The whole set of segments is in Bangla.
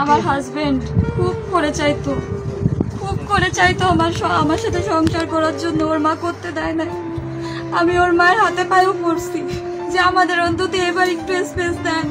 আমার হাজবেন্ড খুব করে চাইতো আমার সাথে সংসার করার জন্য। ওর মা করতে দেয় না। আমি ওর মায়ের হাতে পায়েও পড়ছি যে আমাদের অন্তত এবার একটু স্পেস দেন,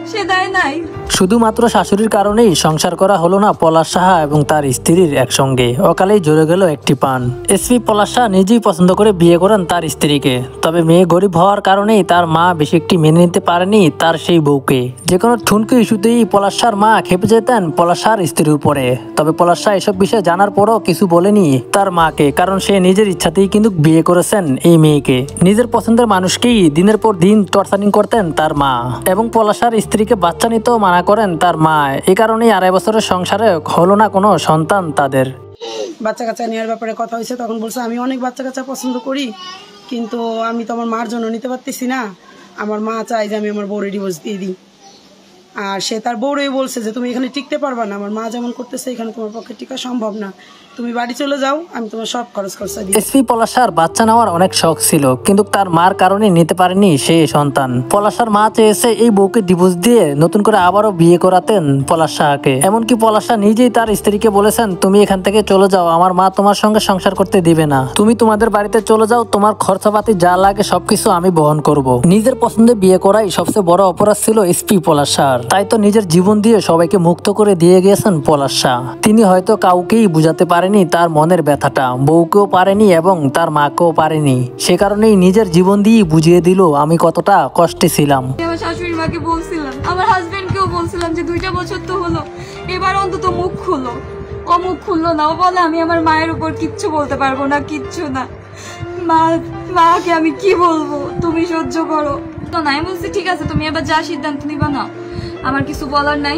সে দেয় নাই। শুধুমাত্র শাশুড়ির কারণেই সংসার করা হলো না পলাশ সাহা এবং তার স্ত্রীর একসঙ্গে। অকালেই জ্বলে গেল একটি পান। এসপি পলাশ সাহা নিজেই পছন্দ করে বিয়ে করেন তার স্ত্রীকে। তবে মেয়ে গরিব হওয়ার কারণেই তার মা বেশি একটি মেনে নিতে পারেনি তার সেই বউকে। যে কোনো ঠুনকো ইস্যুতেই পলাশ সাহার মা খেপে যেতেন পলাশ সাহার স্ত্রীর উপরে। তবে পলাশ সাহা এসব বিষয়ে জানার পরও কিছু বলেনি তার মাকে, কারণ সে নিজের ইচ্ছাতেই কিন্তু বিয়ে করেছেন এই মেয়েকে। নিজের পছন্দের মানুষকেই দিনের পর দিন টর্চারিং করতেন তার মা, এবং পলাশ সাহার স্ত্রীকে বাচ্চা নিতেও মানা করেন তার মা। এই কারণেই 2.5 বছরের সংসারে হলো না কোনো সন্তান তাদের। বাচ্চা কাচ্চা নেওয়ার ব্যাপারে কথা হয়েছে, তখন বলছে আমি অনেক বাচ্চা কাচ্চা পছন্দ করি, কিন্তু আমি তো আমার মার জন্য নিতে পারতেছি না। আমার মা চায় যে আমি আমার বউরে ডিভোর্স দিয়ে দিই। আর সে তার বউরেই বলছে যে তুমি এখানে টিকতে পারবা না, আমার মা যেমন করতেছে এখানে তোমার পক্ষে টিকা সম্ভব না, তুমি বাড়ি চলে যাও, আমি তোমার সব খরচ দিই। এসপি পলাশ সাহার বাচ্চা নেওয়ার অনেক শখ ছিল, কিন্তু তার মার কারণে নিতে পারেনি সেই সন্তান। পলাশ সাহার মা চেয়েছে এই বউকে ডিভোর্স দিয়ে নতুন করে আবারও বিয়ে করাতেন পলাশ সাহাকে। এমনকি পলাশ সাহা নিজেই তার স্ত্রীকে বলেছেন তুমি এখান থেকে চলে যাও, আমার মা তোমার সঙ্গে সংসার করতে দিবে না, তুমি তোমাদের বাড়িতে চলে যাও, তোমার খরচাপাতি যা লাগে সবকিছু আমি বহন করব। নিজের পছন্দে বিয়ে করাই সবচেয়ে বড় অপরাধ ছিল এসপি পলাশ সাহার। তাই তো নিজের জীবন দিয়ে সবাইকে মুক্ত করে দিয়ে গিয়েছেন পলাশ সাহা। তিনি হয়তো কাউকেই বুঝাতে পারেনি তার মনের ব্যথাটা, বউকেও পারেনি এবং তার মাকেও পারেনি। সে কারণেই নিজের জীবন দিয়ে বুঝিয়ে দিল আমি কতটা কষ্টে ছিলাম। আমার শাশুড়ি মাকে বলছিলাম, আমার হাজবেন্ডকেও বলছিলাম যে 2টা বছর তো হলো, এবার অন্তত মুখ খুলো। ও মুখ খুললো না। ও বলে আমি আমার মায়ের উপর কিচ্ছু বলতে পারবো না, কিচ্ছু না। মাকে আমি কি বলবো, তুমি সহ্য করো। তো না, আমি বলছি ঠিক আছে তুমি এবার যা সিদ্ধান্ত নিবা না, আমার কিছু বলার নাই।